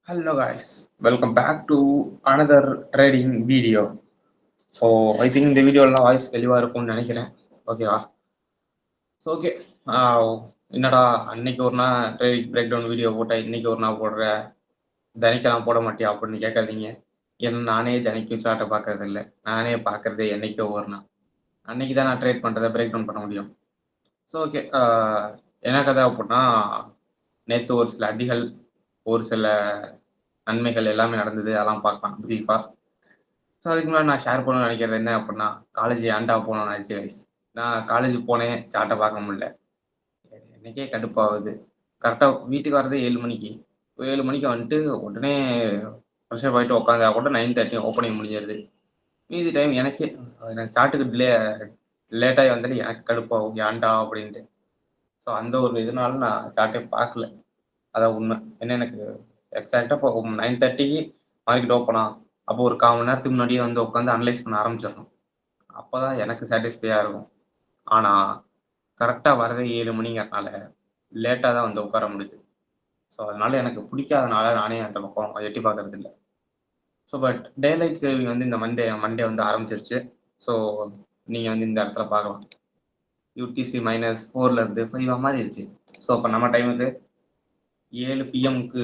Hello guys, welcome back to another trading video. So I think இந்த வீடியோலாம் voice தெளிவாக இருக்கும்னு நினைக்கிறேன். ஓகேவா? ஸோ ஓகே, என்னடா அன்னைக்கு ஒரு நாள் ட்ரேடிங் பிரேக் டவுன் வீடியோ போட்டால் இன்னைக்கு ஒரு நாள் போடுற, தினைக்கெல்லாம் போட மாட்டியா அப்படின்னு கேட்காதீங்க. ஏன்னா நானே தினைக்கும் சார்ட்டை பார்க்கறது இல்லை, நானே பார்க்கறதே என்னைக்கோ ஒரு நாள். அன்னைக்கு தான் நான் ட்ரேட் பண்ணுறதை பிரேக் டவுன் பண்ண முடியும். ஸோ ஓகே, என்ன கதை அப்படின்னா, நேற்று ஒரு சில அடிகள், ஒரு சில நன்மைகள் எல்லாமே நடந்தது, அதெல்லாம் பார்க்கலாம் ப்ரீஃபாக. ஸோ அதுக்கு முன்னாடி நான் ஷேர் பண்ணணும்னு நினைக்கிறது என்ன அப்படின்னா, காலேஜ் ஏன்டா போகணும்னு நினச்சி கைஸ். நான் காலேஜ் போனேன், சார்ட்டை பார்க்க முடியல. எனக்கே கடுப்பாகுது. கரெக்டாக வீட்டுக்கு வரதே 7 மணிக்கு. 7 மணிக்கு வந்துட்டு உடனே ஃப்ரெஷ்ஷப் ஆகிட்டு உட்காந்தா கூட 9:30 ஓப்பனிங் முடிஞ்சிருது. மீதி டைம் எனக்கே எனக்கு சார்ட்டுக்கு லேட்டாகி வந்தாலே எனக்கு கடுப்பாகும், ஏன்டா அப்படின்ட்டு. ஸோ அந்த ஒரு இதனால நான் சார்ட்டே பார்க்கல. அதான் உண்மை. ஏன்னா எனக்கு எக்ஸாக்டாக இப்போ 9:30க்கு மார்க்கெட் ஓப்பனா, அப்போ ஒரு 1/4 மணி நேரத்துக்கு முன்னாடியே வந்து உட்காந்து அனலைஸ் பண்ண ஆரம்பிச்சிடணும். அப்போ தான் எனக்கு சாட்டிஸ்ஃபையாக இருக்கும். ஆனால் கரெக்டாக வரதே 7 மணிங்கிறதுனால லேட்டாக தான் வந்து உட்கார முடியுது. ஸோ அதனால் எனக்கு பிடிக்காதனால நானே அந்த பக்கம் எட்டி பார்க்கறது இல்லை. ஸோ பட் டேலைட் சேவிங் வந்து இந்த மண்டே வந்து ஆரம்பிச்சிருச்சு. ஸோ நீங்கள் வந்து இந்த இடத்துல பார்க்கலாம். UTC -4லேருந்து 5 மாறிடுச்சு. ஸோ அப்போ நம்ம டைமுக்கு 7 PM-க்கு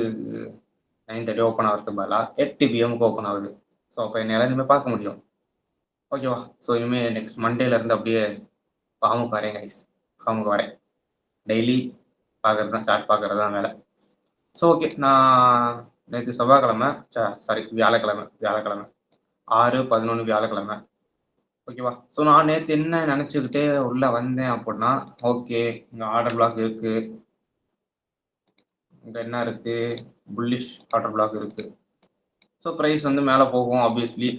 9:30 ஓப்பன் ஆகிறதுக்கு பதிலாக 8 PM-க்கு ஓப்பன் ஆகுது. ஸோ அப்போ என்னால் இனிமேல் பார்க்க முடியும். ஓகேவா? ஸோ இனிமேல் நெக்ஸ்ட் மண்டேலேருந்து அப்படியே ஃபார்முக்கு வரேன் கைஸ். ஃபார்முக்கு வரேன். டெய்லி பார்க்குறது தான், சார்ட் பார்க்குறது தான் வேலை. ஸோ ஓகே, நான் நேற்று செவ்வாய்க்கிழமை, வியாழக்கிழமை 6/11 வியாழக்கிழமை. ஓகேவா? ஸோ நான் நேற்று என்ன நினச்சிக்கிட்டே உள்ளே வந்தேன் அப்படின்னா, ஓகே இங்கே ஆர்டர் பிளாக் இருக்குது, இங்கே என்ன இருக்குது, புல்லிஷ் ஆர்டர் பிளாக் இருக்குது. ஸோ ப்ரைஸ் வந்து மேலே போகும் ஆப்வியஸ்லி.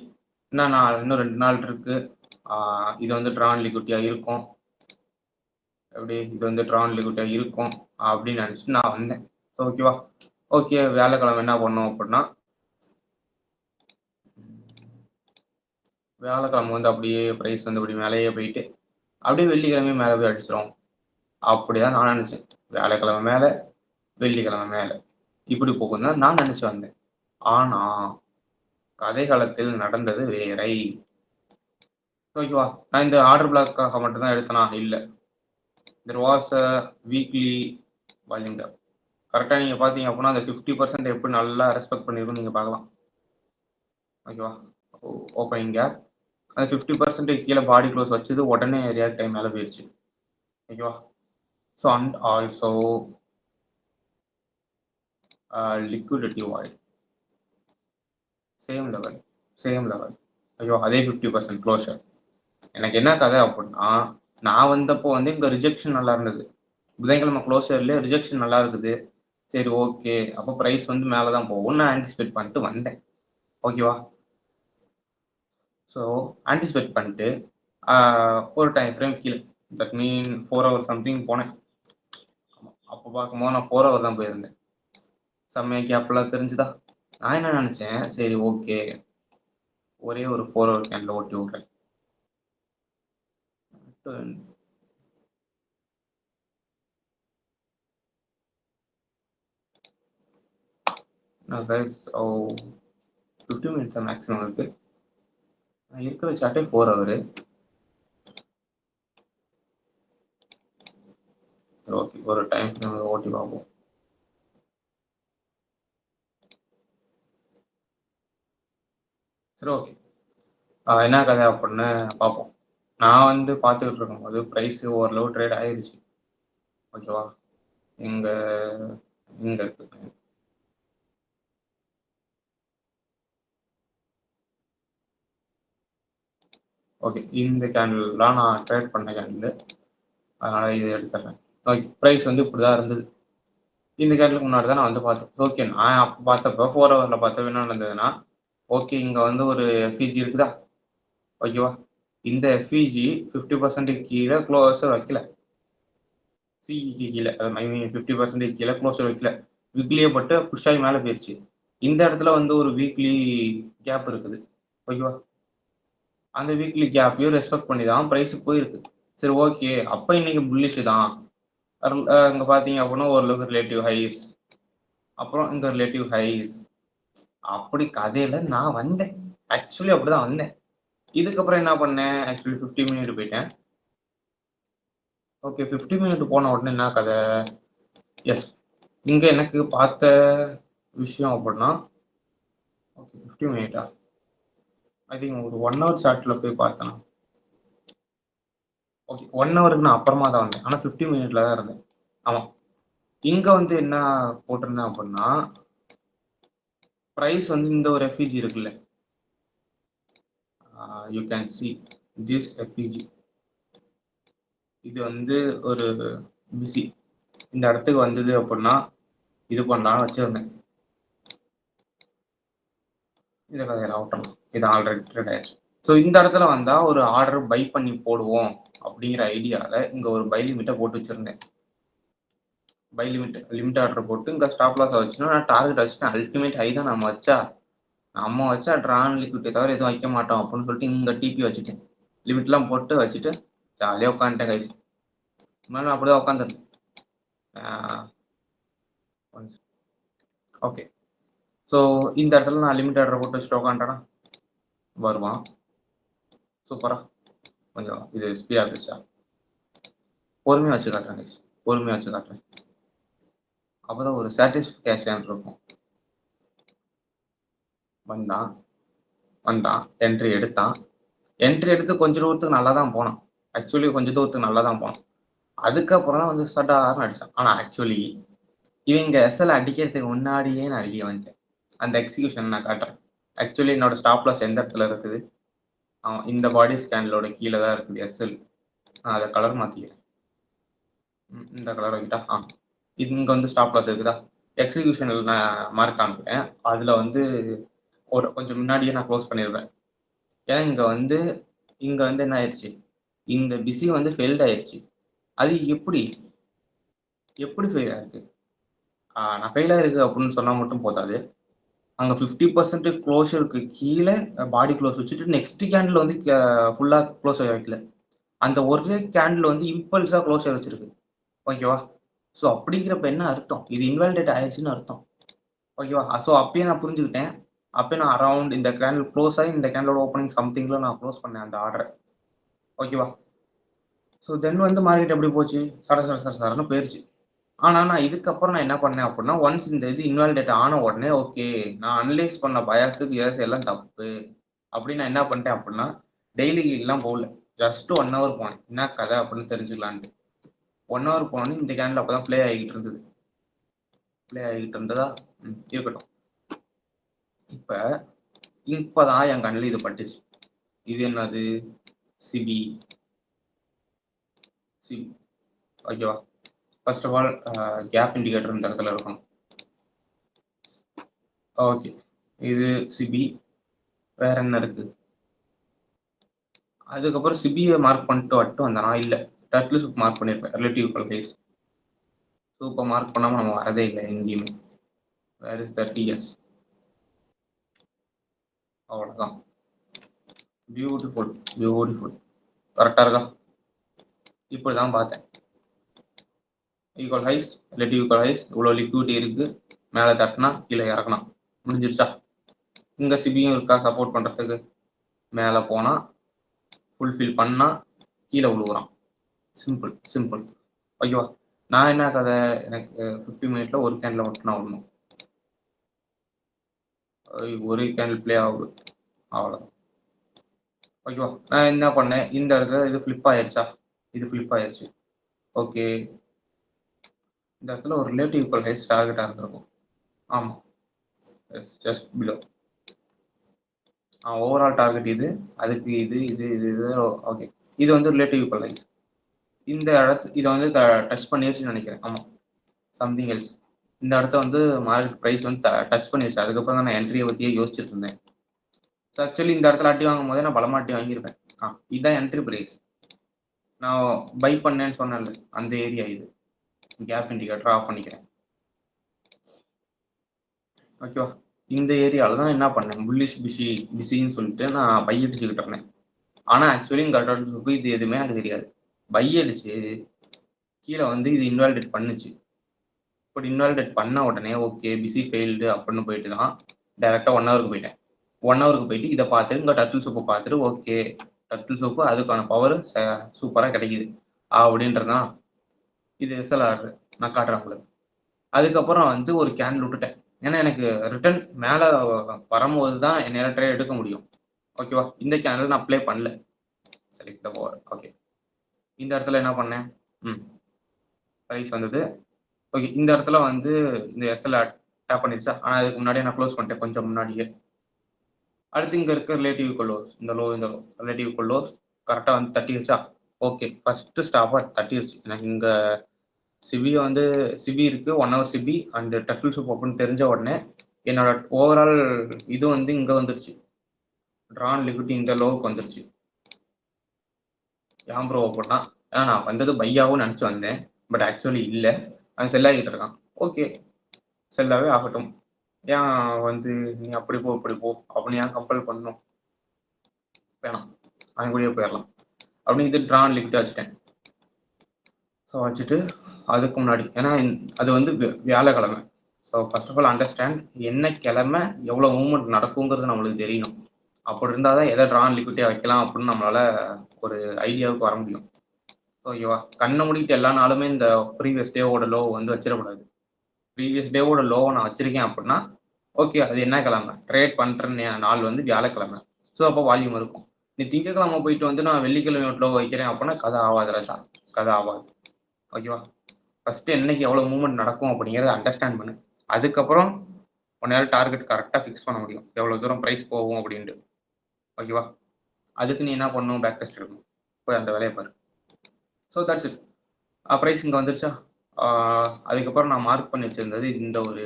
இன்னும் 2 நாள் இருக்குது. இது வந்து ட்ரான் லிக்விட்டியாக இருக்கும். எப்படி இது வந்து ட்ரான் லிக்விட்டியாக இருக்கும் அப்படின்னு நினச்சிட்டு நான் வந்தேன். ஸோ ஓகேவா? ஓகே, வியாழக்கிழமை என்ன பண்ணோம் அப்படின்னா, வியாழக்கிழமை வந்து அப்படியே ப்ரைஸ் வந்து அப்படி மேலேயே போயிட்டு அப்படியே வெள்ளிக்கிழமையும் மேலே போய் அடிச்சிடும். அப்படி தான் நான் நினச்சேன். வியாழக்கிழமை மேலே, வெள்ளிக்கிழமை மேலே, இப்படி போகும் தான் நான் நினச்சி வந்தேன். ஆனால் கதைகளத்தில் நடந்தது வேறை. ஓகேவா? நான் இந்த ஆர்டர் பிளாக்காக மட்டும்தான் எடுத்தேனா? இல்லை. There was a weekly volume gap. கரெக்டாக நீங்கள் பார்த்தீங்க அப்படின்னா அந்த 50% எப்படி நல்லா ரெஸ்பெக்ட் பண்ணியிருக்குன்னு நீங்கள் பார்க்கலாம். ஓகேவா? ஓப்பனிங் கேப் அந்த 50% கீழே பாடி க்ளோஸ் வச்சது உடனே ரியாக்ட் டைம் மேலே போயிடுச்சு. ஓகேவா? So and also liquidity void same level. ஐயோ, அதே 50% க்ளோஷர். எனக்கு என்ன கதை அப்படின்னா, நான் வந்தப்போ வந்து இங்கே ரிஜெக்ஷன் நல்லா இருந்தது. புதன்கிழமை க்ளோஷர்லேயே ரிஜெக்ஷன் நல்லா இருக்குது. சரி ஓகே, அப்போ ப்ரைஸ் வந்து மேலே தான் போகும்னு நான் ஆன்டிசிபேட் பண்ணிட்டு வந்தேன். ஓகேவா? ஸோ ஆன்டிசிபேட் பண்ணிட்டு ஒரு டைம் ஃப்ரேம் கீழே, தட் மீன் 4 hour சம்திங் போனேன். அப்போ பார்க்கும்போது நான் 4 hour தான் போயிருந்தேன். செம்மையா கேப்லாம் தெரிஞ்சுதா? நான் என்ன நினச்சேன், சரி ஓகே ஒரே ஒரு 4 hour கேண்டில் ஓட்டி விட்றேன். நான் கைஸ் 50 minutes மேக்ஸிமம் இருக்குது. நான் இருக்கிற சார்ட்டே 4 hour. ஓகே, ஒரு டைம் ஓட்டி பார்ப்போம். சரி ஓகே, என்ன கதை அப்படின்னு பார்ப்போம். நான் வந்து பார்த்துக்கிட்டு இருக்கும்போது ப்ரைஸ் ஓரளவு ட்ரேட் ஆயிடுச்சு. ஓகேவா? இங்கே இருக்கு. ஓகே, இந்த கேண்டில்லாம் நான் ட்ரேட் பண்ண கேண்டில், அதனால் இது எடுத்துடுறேன். ஓகே, ப்ரைஸ் வந்து இப்படி தான் இருந்தது. இந்த கேண்டிலுக்கு முன்னாடி தான் நான் வந்து பார்த்தேன். ஓகே, நான் அப்போ பார்த்தப்போ 4 hourல பார்த்தப்ப என்ன நடந்ததுன்னா, ஓகே இங்கே வந்து ஒரு எஃப்இஜி இருக்குதா? ஓகேவா? இந்த எஃப்இஜி 50% கீழே க்ளோஸர் வைக்கல. சிஇக்கு கீழே, ஐ மீன் 50% கீழே க்ளோஸர் வைக்கல. வீக்லியே பட்டு புஷ் ஆகி மேலே போயிடுச்சு. இந்த இடத்துல வந்து ஒரு வீக்லி கேப் இருக்குது. ஓகேவா? அந்த வீக்லி கேப்பையும் ரெஸ்பெக்ட் பண்ணி தான் ப்ரைஸுக்கு போயிருக்கு. சரி ஓகே, அப்போ இன்னைக்கு புல்லிஷ் தான். இங்கே பார்த்தீங்க அப்படின்னா ஓரளவுக்கு ரிலேட்டிவ் ஹைஸ், அப்புறம் இந்த ரிலேட்டிவ் ஹைஸ், அப்படி கதையில நான் வந்தேன். ஆக்சுவலி அப்படிதான் வந்தேன். இதுக்கப்புறம் என்ன பண்ணேன், ஆக்சுவலி 50 மினிட் போயிட்டேன். ஓகே 50 மினிட் போன உடனே என்ன கதை, எஸ் இங்க எனக்கு பார்த்த விஷயம் அப்படின்னா, ஓகே 50 மினிட்டா, ஐ திங்க் ஒரு 1 ஹவர் சார்ட்ல போய் பார்த்தேன். ஓகே 1 ஹவருக்கு நான் அப்புறமா தான் வந்தேன். ஆனா 50 மினிட்ல தான் இருந்தேன். ஆமா. இங்க வந்து என்ன போட்டிருந்தேன் அப்படின்னா, பிரைஸ் வந்து இந்த ஒரு எஃப்இஜி இருக்குல்ல, you can see this FEG. இது வந்து ஒரு பிசி இந்த இடத்துக்கு வந்தது அப்படின்னா இது பண்ணலாம்னு வச்சிருந்தேன். இந்த கதையில விட்டுறலாம், இது ஆல்ரெடி ட்ரேட் ஆயிடுச்சு. ஸோ இந்த இடத்துல வந்தா ஒரு ஆர்டர் பை பண்ணி போடுவோம் அப்படிங்கிற ஐடியாவில் இங்க ஒரு பை லிமிட்டை போட்டு வச்சிருந்தேன். பை லிமிட் ஆர்டர் போட்டு இங்கே ஸ்டாப் லாஸ் வச்சுன்னா நான் டார்கெட் வச்சுட்டேன். அல்டிமேட் ஹை தான் நம்ம வச்சா ட்ரான் லிக்விட்டை தவிர எதுவும் வைக்க மாட்டோம் அப்படின்னு சொல்லிட்டு இங்கே டிபி வச்சுட்டேன். லிமிட்லாம் போட்டு வச்சுட்டு ஜாலியாக உட்காந்துட்டேன் கைஸ். நான் அப்படிதான் உட்காந்துருந்தேன். ஓகே ஸோ இந்த இடத்துல நான் லிமிட் ஆர்டர் போட்டு வச்சுட்டு உட்காந்துட்டேன்னா வருவான். சூப்பரா கொஞ்சம் இது ஸ்பீடாக இருந்துச்சா, பொறுமையாக வச்சு காட்டுறேன் கைஸ், பொறுமையாக வச்சு காட்டுறேன். அப்போதான் ஒரு சாட்டிஸ்ஃபேக்ஷன் இருக்கும். வந்தான் என்ட்ரி எடுத்து கொஞ்சம் தூரத்துக்கு நல்லா தான் போனான். ஆக்சுவலி கொஞ்சம் தூரத்துக்கு நல்லா தான் போனான். அதுக்கப்புறம் தான் வந்து சடார்னு அடிச்சான். ஆனால் ஆக்சுவலி இவங்க எஸ்எல் அடிக்கிறதுக்கு முன்னாடியே நான் வெளியே வந்துட்டேன். அந்த எக்ஸிகியூஷன் நான் காட்டுறேன். ஆக்சுவலி என்னோட ஸ்டாப் லாஸ் எந்த இடத்துல இருக்குது, இந்த பாடி ஸ்கேன்லோட கீழே தான் இருக்குது எஸ்எல். நான் அதை கலர் மாற்றிக்கிறேன். இந்த கலர் வைக்கிட்டா, இது இங்கே வந்து ஸ்டாப் லாஸ் இருக்குதா, எக்ஸிகியூஷனில் நான் மார்க் காமிக்கிறேன். அதில் வந்து ஒரு கொஞ்சம் முன்னாடியே நான் க்ளோஸ் பண்ணிடுவேன். ஏன்னா இங்கே வந்து என்ன ஆயிடுச்சு, இந்த பிசி வந்து ஃபெயில்ட் ஆயிடுச்சு. அது எப்படி ஃபெயில் ஆயிருக்கு, நான் ஃபெயில் ஆயிருக்கு அப்படின்னு சொன்னால் மட்டும் போதாது. அங்கே 50% க்ளோஷருக்கு கீழே பாடி க்ளோஸ் வச்சுட்டு நெக்ஸ்ட் கேண்டில் வந்து ஃபுல்லாக க்ளோஸ் வைக்கல. அந்த ஒரே கேண்டில் வந்து இம்பல்ஸாக க்ளோஸ் வச்சிருக்கு. ஓகேவா? ஸோ அப்படிங்கிறப்ப என்ன அர்த்தம், இது இன்வாலிடேட் ஆயிடுச்சுன்னு அர்த்தம். ஓகேவா? ஸோ அப்பயே நான் புரிஞ்சுக்கிட்டேன். அப்பயே நான் அரௌண்ட் இந்த கேண்டில் க்ளோஸ் ஆகி இந்த கேண்டிலோட ஓப்பனிங் சம்திங்கில் நான் க்ளோஸ் பண்ணேன் அந்த ஆர்டரை. ஓகேவா? ஸோ தென் வந்து மார்க்கெட் எப்படி போச்சு, சரன்னு போயிடுச்சு. ஆனால் நான் இதுக்கப்புறம் நான் என்ன பண்ணேன் அப்படின்னா, ஒன்ஸ் இந்த இது இன்வாலிடேட் ஆன உடனே ஓகே நான் அனலைஸ் பண்ண பயாஸுக்கு எல்லாம் தப்பு அப்படின்னு நான் என்ன பண்ணிட்டேன் அப்படின்னா, டெய்லி எல்லாம் போகல, ஜஸ்ட் 1 ஹவர் போனேன் என்ன கதை அப்படின்னு தெரிஞ்சுக்கலான்ட்டு. 1 ஹவர் போனோன்னு இந்த கேண்டில் அப்போ தான் ப்ளே ஆகிட்டு இருந்ததா இருக்கட்டும். இப்போதான் என் கண்ணில் இது பட்டுச்சு. இது என்னது, சிபி. ஓகேவா? First of all gap indicator இந்த இடத்துல இருக்கும். ஓகே இது சிபி. வேற என்ன இருக்கு, அதுக்கப்புறம் சிபியை மார்க் பண்ணிட்டு வந்தேனா, இல்லை டர்ட்லி சூப் மார்க் பண்ணியிருப்பேன். ரிலேட்டிவ் கைஸ் சூப்பை மார்க் பண்ணாமல் நம்ம வரதே இல்லை எங்கேயுமே. வேர் இஸ் த டிஎஸ், அவ்வளோதான். பியூட்டிஃபுல் கரெக்டாக இருக்கா? இப்படி தான் பார்த்தேன். Equal highs, relative equal highs, இவ்வளோ லிக்விட்டி இருக்குது, மேலே தட்டினா கீழே இறக்கணும், முடிஞ்சிருச்சா? இங்கே சிபியும் இருக்கா சப்போர்ட் பண்ணுறதுக்கு, மேலே போனால் ஃபுல்ஃபில் பண்ணால் கீழே விழுவுறான். சிம்பிள். ஓகேவா? நான் என்ன கதை, எனக்கு 50 மினிட்ல ஒரு கேண்டில் மட்டும் நான் விடணும். ஒரு கேண்டில் ப்ளே ஆகுது, அவ்வளோதான். ஓகேவா? நான் என்ன பண்ணேன், இந்த இடத்துல இது ஃப்ளிப் ஆயிடுச்சா, இது ஃப்ளிப் ஆயிடுச்சு. ஓகே இந்த இடத்துல ஒரு ரிலேட்டிவ் ஈக்குவல் ஹைஸ் டார்கெட்டாக இருந்திருக்கும். ஆமாம், ஜஸ்ட் பிலோ. ஓவரால் டார்கெட் இது, அதுக்கு இது ஓகே. இது வந்து ரிலேட்டிவ் ஈக்குவல் ஹைஸ். இந்த இதை வந்து டச் பண்ணிருச்சுன்னு நினைக்கிறேன். ஆமாம், சம்திங் எல்ஸ். இந்த இடத்த வந்து மார்க்கெட் ப்ரைஸ் வந்து டச் பண்ணிருச்சு. அதுக்கப்புறம் தான் நான் என்ட்ரியை பற்றியே யோசிச்சுட்டு இருந்தேன். ஸோ ஆக்சுவலி இந்த இடத்துல அட்டி வாங்கும் போதே நான் பலமாட்டி வாங்கியிருப்பேன். இதுதான் என்ட்ரி ப்ரைஸ். நான் பை பண்ணேன்னு சொன்னேன்ல, அந்த ஏரியா இது. கேப் இண்டிகேட்டர் ஆஃப் பண்ணிக்கிறேன். ஓகேவா? இந்த ஏரியாவில் தான் என்ன பண்ணேன், புல்லிஷ் பிஸின்னு சொல்லிட்டு நான் பை அடிச்சுக்கிட்டு இருந்தேன். ஆனால் ஆக்சுவலி இங்கே இது எதுவுமே எனக்கு தெரியாது. பை அடிச்சு கீழே வந்து இது இன்வாலிடேட் பண்ணுச்சு. இப்படி இன்வாலிடேட் பண்ண உடனே ஓகே பிசி ஃபெயில்டு அப்படின்னு போயிட்டு தான் டைரெக்டாக 1 ஹவருக்கு போயிட்டேன். 1 ஹவருக்கு போயிட்டு இதை பார்த்துட்டு இங்கே டர்ட்டில் சூப்பை பார்த்துட்டு ஓகே டர்ட்டில் சூப்பு அதுக்கான பவர் சூப்பராக கிடைக்குது அப்படின்றதான் இது எஸ்எல்ஆர் நான் காட்டுறேன் உங்களுக்கு. அதுக்கப்புறம் வந்து ஒரு கேண்டில் விட்டுட்டேன். ஏன்னா எனக்கு ரிட்டர்ன் மேலே வரும்போது தான் என்னால் ட்ரேட் எடுக்க முடியும். ஓகேவா? இந்த கேண்டில் நான் அப்ளை பண்ணல. Select the power. ஓகே, இந்த இடத்துல என்ன பண்ணேன்? ப்ரைஸ் வந்தது. ஓகே, இந்த இடத்துல வந்து இந்த எஸ்எல்ஆர் டேப் பண்ணிடுச்சா? ஆனால் அதுக்கு முன்னாடியே நான் க்ளோஸ் பண்ணிட்டேன், கொஞ்சம் முன்னாடியே. அடுத்து இங்கே இருக்க ரிலேட்டிவ் கொள்ளோஸ், இந்த லோ ரிலேட்டிவ் கொள்ளோஸ் கரெக்டாக வந்து தட்டிடுச்சா? Okay, first ஸ்டாப்பாக தட்டிடுச்சு. எனக்கு இங்கே சிபி வந்து சிபி இருக்கு, 1 hour SIBI and turtle soup அப்படின்னு தெரிஞ்ச உடனே என்னோட ஓவரால் இது வந்து இங்கே வந்துருச்சு. ட்ரான் லிக்விட்டி இந்த லோவுக்கு வந்துருச்சு. ஏன் ப்ரோ அப்படின்னா நான் வந்தது பையாவும் நினச்சி வந்தேன், பட் ஆக்சுவலி இல்லை, அவன் செல்லாகிட்டு இருக்கான். ஓகே, செல்லாவே ஆகட்டும். ஏன் வந்து நீ அப்படி போ இப்படி போ அப்படின்னு ஏன் கம்பல் பண்ணணும்? வேணாம், அவன் கூடயே போயிடலாம் அப்படின்னு இது ட்ரான் லிக்விட்டி வச்சுட்டேன். ஸோ வச்சுட்டு அதுக்கு முன்னாடி ஏன்னா அது வந்து வியாழக்கிழமை. So first of all understand என்ன கிழமை எவ்வளோ மூவ்மெண்ட் நடக்குங்கிறது நம்மளுக்கு தெரியணும். அப்படி இருந்தால் தான் எதை ட்ரான் லிக்விட்டியாக வைக்கலாம் அப்படின்னு நம்மளால ஒரு ஐடியாவுக்கு வர முடியும். ஸோ ஓகேவா? கண்ணை முடிக்கிட்டு எல்லா நாளுமே இந்த ப்ரீவியஸ் டேவோட லோ வந்து வச்சிடக்கூடாது. ப்ரீவியஸ் டேவோட லோவை நான் வச்சிருக்கேன் அப்படின்னா ஓகே, அது என்ன கிழமை ட்ரேட் பண்ணுற நாள் வந்து வியாழக்கிழமை. ஸோ அப்போ வால்யூம் இருக்கும். நீ திங்கக்கிழமை போயிட்டு வந்து நான் வெள்ளிக்கிழமை லோ வைக்கிறேன் அப்படின்னா கதை ஆகாது ராஜா, கதை ஆகாது. ஓகேவா? ஃபர்ஸ்ட் என்னைக்கு எவ்வளோ மூவ்மெண்ட் நடக்கும் அப்படிங்கிறத அண்டர்ஸ்டாண்ட் பண்ணு. அதுக்கப்புறம் உன்னால டார்கெட் கரெக்டாக ஃபிக்ஸ் பண்ண முடியும், எவ்வளோ தூரம் ப்ரைஸ் போகும் அப்படின்ட்டு. ஓகேவா? அதுக்கு நீ என்ன பண்ணணும்? பேக் டெஸ்ட் எடுக்கணும், போய் அந்த வேலையை பாரு. So that's it. ப்ரைஸ் இங்கே வந்துருச்சா? அதுக்கப்புறம் நான் மார்க் பண்ணி வச்சிருந்தது இந்த ஒரு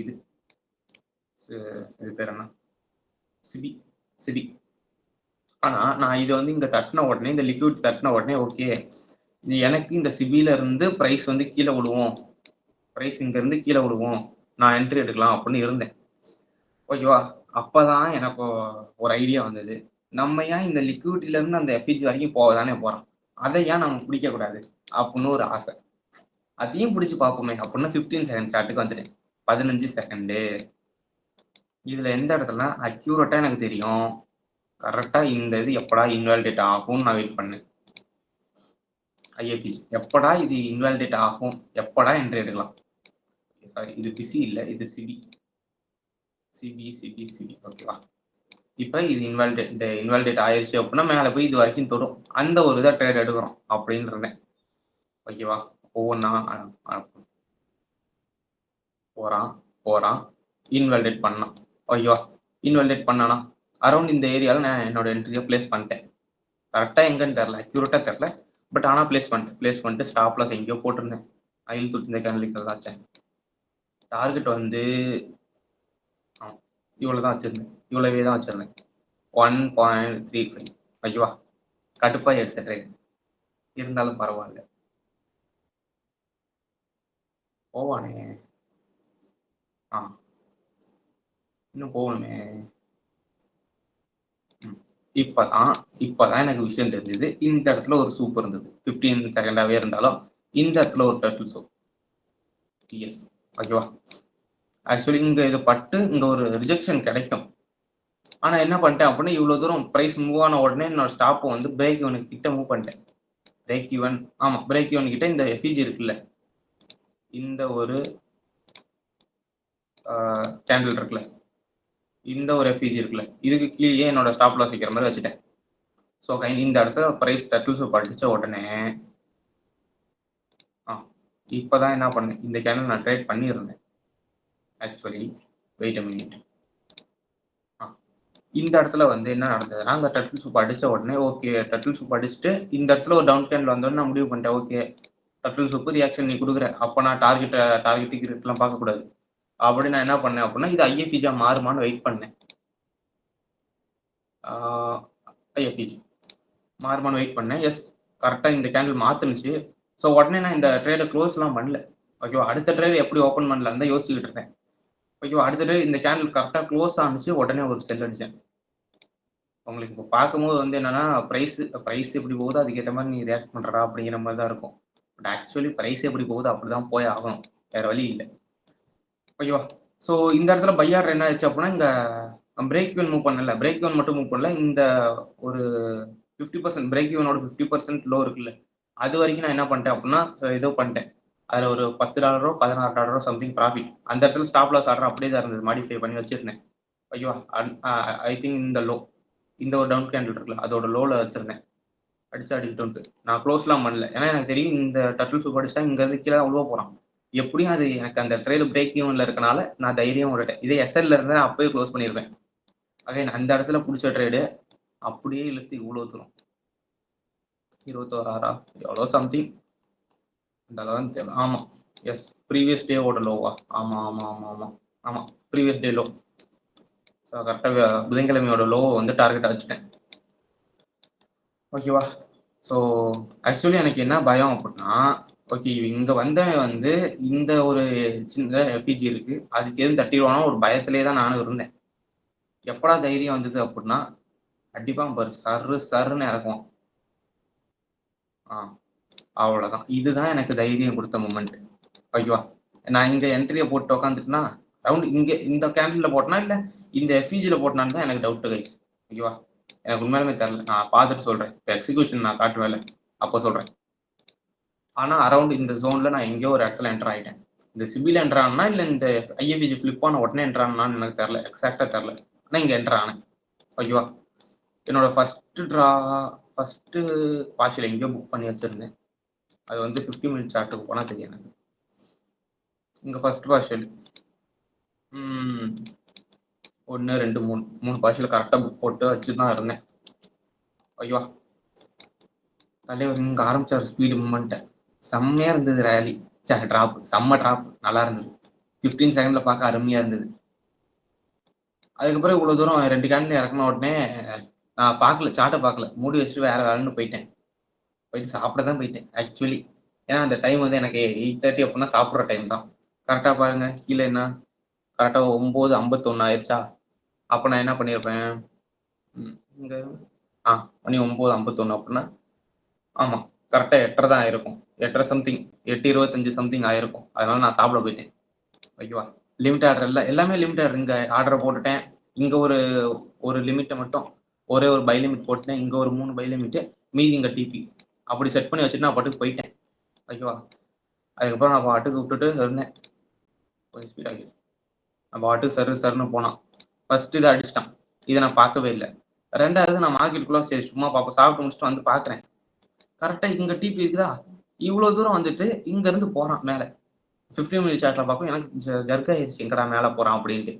இது பேர் என்ன, சிபி சிபி. ஆனால் நான் இது வந்து இங்கே தட்டின உடனே, இந்த லிக்விட் தட்டின உடனே ஓகே எனக்கு இந்த சிபியில இருந்து ப்ரைஸ் வந்து கீழே விடுவோம், ப்ரைஸ் இங்கேருந்து கீழே விடுவோம், நான் என்ட்ரி எடுக்கலாம் அப்படின்னு இருந்தேன். ஓகேவா? அப்போதான் எனக்கு ஒரு ஐடியா வந்தது, நம்ம ஏன் இந்த லிக்விடிலேருந்து அந்த எஃப்இஜி வரைக்கும் போக தானே போகிறோம், அதை ஏன் நம்ம பிடிக்கக்கூடாது அப்படின்னு ஒரு ஆசை. அதையும் பிடிச்சி பார்ப்போமே அப்படின்னு 15 செகண்ட் சார்ட்டுக்கு வந்துட்டேன். 15 செகண்டு. இதில் எந்த இடத்துல அக்யூரேட்டாக எனக்கு தெரியும் கரெக்டாக இந்த இது எப்படா இன்வாலிடேட் ஆகும்னு நான் வெயிட் பண்ணேன். ஐஎஃப்இஜி எப்படா இது இன்வாலிடேட் ஆகும், எப்படா என்ட்ரி எடுக்கலாம். சாரி, இது பிசி இல்லை, இது சிபி சிபி சிபி சிபி. ஓகேவா? இப்போ இது இன்வாலிடேட் ஆயிடுச்சு அப்படின்னா மேலே போய் இது வரைக்கும் தொடும், அந்த ஒரு இதாக ட்ரேட் எடுக்கிறோம் அப்படின்னு இருந்தேன். ஓகேவா? ஒவ்வொன்றா போகிறான் இன்வாலிடேட் பண்ணான். ஓகேவா? இன்வாலிடேட் பண்ணானா அரௌண்ட் இந்த ஏரியாவில் நான் என்னோட என்ட்ரியை பிளேஸ் பண்ணிட்டேன். கரெக்டாக எங்கன்னு தெரில, அக்யூரேட்டாக தெரில, பட் ஆனால் பிளேஸ் பண்ணிட்டு ஸ்டாப் லாஸ் எங்கேயோ போட்டிருந்தேன். அயில் தொட்டு இந்த கேண்டில் ஆச்சேன். டார்கெட் வந்து இவ்வளோ தான் வச்சுருந்தேன், இவ்வளவே தான் வச்சுருந்தேன், 1.35. ஓகேவா? கடுப்பாக எடுத்த ட்ரேட், இருந்தாலும் பரவாயில்ல. போவானே, இன்னும் போகணுமே. இப்போதான் எனக்கு விஷயம் தெரிஞ்சது, இந்த இடத்துல ஒரு சூப் இருந்தது. 15 செகண்டாகவே இருந்தாலும் இந்த இடத்துல ஒரு டர்ட்டில் சூப். எஸ், ஓகேவா? ஆக்சுவலி இங்கே இது பட்டு இங்கே ஒரு ரிஜெக்ஷன் கிடைக்கும். ஆனால் என்ன பண்ணிட்டேன் அப்படின்னா இவ்வளோ தூரம் ப்ரைஸ் மூவ் ஆன உடனே என்னோட ஸ்டாப்பை வந்து பிரேக் ஈவனுக்கு கிட்ட மூவ் பண்ணிட்டேன். பிரேக் ஈவன், ஆமாம், பிரேக் ஈவன் கிட்ட இந்த எஃப்இஜி இருக்குல்ல, இந்த ஒரு கேண்டில் இருக்குல்ல, இந்த ஒரு எஃப்இஜி இருக்குல்ல, இதுக்கு கீழே என்னோட ஸ்டாப் லாஸ் வைக்கிற மாதிரி வச்சுட்டேன். ஸோ இந்த இடத்துல ப்ரைஸ் டர்ட்டில் சூப் அடிச்ச உடனே இப்போதான் என்ன பண்ணேன், இந்த கேண்டில் நான் ட்ரேட் பண்ணியிருந்தேன் ஆக்சுவலி. Wait a minute. இந்த இடத்துல வந்து என்ன நடந்தது, நாங்கள் டர்ட்டில் சூப் அடித்த உடனே ஓகே, டர்ட்டில் சூப் அடிச்சுட்டு இந்த இடத்துல ஒரு டவுன் கேண்டில் வந்தோடனே நான் முடிவு பண்ணிட்டேன் ஓகே டர்ட்டில் சூப்பு ரியாக்ஷன் நீ கொடுக்குற, அப்போ நான் டார்கெட்டுலாம் பார்க்கக்கூடாது அப்படி நான் என்ன பண்ணேன் அப்படின்னா இது ஐஎஃப்இஜா மாறுமான்னு வெயிட் பண்ணேன். ஐஎஃப்இஜி மாறுமான்னு வெயிட் பண்ணேன். எஸ், கரெக்டாக இந்த கேண்டில் மாற்றுனுச்சு. ஸோ உடனே நான் இந்த ட்ரேடை க்ளோஸ்லாம் பண்ணல. ஓகேவா? அடுத்த ட்ரேட் எப்படி ஓப்பன் பண்ணலான்னு தான் யோசிச்சுக்கிட்டு இருந்தேன். ஓகேவா? அடுத்த ட்ரேட் இந்த கேண்டில் கரெக்டாக க்ளோஸ் ஆனிச்சு, உடனே ஒரு செல் அடித்தேன். உங்களுக்கு இப்போ பார்க்கும்போது வந்து என்னன்னா ப்ரைஸ் எப்படி போகுதோ அதுக்கேற்ற மாதிரி நீ ரியாக்ட் பண்ணுறா அப்படிங்கிற மாதிரி தான் இருக்கும். பட் ஆக்சுவலி ப்ரைஸ் எப்படி போகுதோ அப்படி தான் போய் ஆகணும், வேறு வழி இல்லை. ஓகேவா? ஸோ இந்த இடத்துல பை ஆர்டர் என்ன ஆச்சு அப்படின்னா, இங்க பிரேக் ஈவன் மூவ் பண்ணல. பிரேக் ஈவன் மட்டும் மூவ் பண்ணல. இந்த ஒரு 50% பிரேக் ஈவனோட 50% லோ இருக்குல்ல, அது வரைக்கும் நான் என்ன பண்ணிட்டேன் அப்படின்னா, ஏதோ பண்ணிட்டேன். அதுல ஒரு $10 $16 சம்திங் ப்ராஃபிட். அந்த இடத்துல ஸ்டாப் லாஸ் ஆர்டர் அப்படியே தான் இருந்தது. மாடிஃபை பண்ணி வச்சிருந்தேன். ஓகேவா? ஐ திங்க் இந்த லோ, இந்த ஒரு டவுன் கேண்டில் இருக்குல்ல, அதோட லோல வச்சிருந்தேன். அடிச்சா அடிக்கட்டும்ட்டு. நான் க்ளோஸ்லாம் பண்ணல. ஏன்னா எனக்கு தெரியும் இந்த டர்ட்டில் சூப் அடிச்சா இங்க இருந்து கீழ தான் விழுவ போறான். எப்படியும் அது எனக்கு அந்த ட்ரேடு பிரேக் ஈவன்ல இருக்கனால நான் தைரியமா விட்டுட்டேன். இதே எஸ்எல்ல இருந்தா அப்பவே க்ளோஸ் பண்ணிருப்பேன். அகைன் அந்த இடத்துல புடிச்ச ட்ரேடு அப்படியே இழுத்து இவ்வளவு தூரம் 21,600 எவ்வளோ சம்திங் அந்த அளவுன்னு தெரியல. ஆமா, எஸ், ப்ரீவியஸ் டேவோட லோவா? ஆமா ஆமா ஆமா ஆமா ஆமா, ப்ரீவியஸ் டே லோ. ஸோ கரெக்டாக புதன்கிழமையோட லோவை வந்து டார்கெட்டாக வச்சுட்டேன். ஓகேவா? ஸோ ஆக்சுவலி எனக்கு என்ன பயம் அப்படின்னா, ஓகே இங்க வந்தவன் வந்து இந்த ஒரு சின்ன எஃபிஜி இருக்கு, அதுக்கு எதுவும் தட்டிடுவானோ ஒரு பயத்திலே தான் நானும் இருந்தேன். எப்படா தைரியம் வந்தது அப்படின்னா, அடிப்பான் பாரு, சர்ரு சர்ருன்னு இறக்குவான். அவ்வளோதான். இதுதான் எனக்கு தைரியம் கொடுத்த மூமெண்ட். ஓகேவா? நான் இங்க என்ட்ரியை போட்டு உட்காந்துட்டுனா ரவுண்ட் இங்க இந்த கேண்டில்ல போட்டனா இல்ல இந்த எஃபிஜில போட்டனான்னு தான் எனக்கு டவுட் கைஸ். ஓகேவா? எனக்கு உண்மையாலுமே தெரியல. நான் பார்த்துட்டு சொல்றேன். இப்போ எக்ஸிக்யூஷன் நான் காட்டுவேன்ல, அப்போ சொல்றேன். ஆனா அரௌண்ட் இந்த ஜோன்ல நான் எங்கேயோ ஒரு இடத்துல என்டர் ஆயிட்டேன். இந்த சிபில என்டர் ஆனா இல்ல இந்த ஐஎஃபிஜி ஃபிளிப் ஆன உடனே என்டர் ஆனான்னு எனக்கு தெரியல, எக்ஸாக்டா தெரியல. ஆனா இங்க என்டர் ஆனேன். ஓகேவா? என்னோட ஃபர்ஸ்ட் பார்ஷியல் எங்கேயோ புக் பண்ணி வச்சிருந்தேன். அது வந்து 50 மினிட்ஸ் சார்ட்டுக்கு போனா தெரியும் எனக்கு. இங்க ஃபர்ஸ்ட் பார்ஷியல் 1 2 3 பார்ஷியல் கரெக்டா புக் போட்டு வச்சுதான் இருந்தேன். ஓகேவா? தலைவர் இங்க ஆரம்பிச்சார் ஸ்பீடு மூமெண்ட். செம்மையா இருந்தது ரேலி. டிராப், செம்ம டிராப், நல்லா இருந்தது. 15 செகண்ட்ல பார்க்க அருமையா இருந்தது. அதுக்கப்புறம் இவ்வளவு தூரம் 2 கேண்டில் இறக்குன உடனே நான் பார்க்கல, சார்ட்டை பார்க்கல, மூடி வச்சுட்டு வேற வேலைன்னு போயிட்டேன். போயிட்டு சாப்பிட தான் போயிட்டேன் ஆக்சுவலி. ஏன்னா அந்த டைம் வந்து எனக்கு 8:30 அப்படின்னா சாப்பிட்ற டைம் தான். கரெக்டா பாருங்க கீழே என்ன, கரெக்டா 9:51 ஆயிடுச்சா? அப்ப நான் என்ன பண்ணியிருப்பேன், இங்க மணி 9:51 அப்படின்னா ஆமா கரெக்டா 8:30 தான் ஆயிருக்கும். 8:30 சம்திங், 8:25 சம்திங் ஆயிருக்கும். அதனால நான் சாப்பிட போயிட்டேன். ஓகேவா? லிமிட் ஆர்டர் எல்லாமே லிமிட் ஆர்டர். இங்க ஆர்டர் போட்டுட்டேன். இங்க ஒரு லிமிட்டை மட்டும் ஒரே ஒரு பை லிமிட் போட்டுட்டேன். இங்க ஒரு 3 பை லிமிட், மீதி இங்க டிபி அப்படி செட் பண்ணி வச்சுட்டு நான் பாட்டுக்கு போயிட்டேன். ஓகேவா? அதுக்கப்புறம் நான் பாட்டுக்கு விட்டுட்டு இருந்தேன். கொஞ்சம் ஸ்பீட் ஆகி நான் பாட்டுக்கு சருன்னு போனான். ஃபர்ஸ்ட் இதை அடிச்சிட்டான். இதை நான் பார்க்கவே இல்லை. ரெண்டாவது நான் மார்க்கெட்டுக்குள்ள சரி சும்மா பார்ப்போம் சாப்பிட்டு முடிச்சுட்டு வந்து பார்க்குறேன். கரெக்டா இங்க டிபி இருக்குதா, இவ்வளவு தூரம் வந்துட்டு இங்க இருந்து போறான் மேல. 15 மினிட் சார்ட்ல பார்க்கும் எனக்கு ஜர்க் ஆயிடுச்சு, எங்கடா மேல போறான் அப்படின்ட்டு.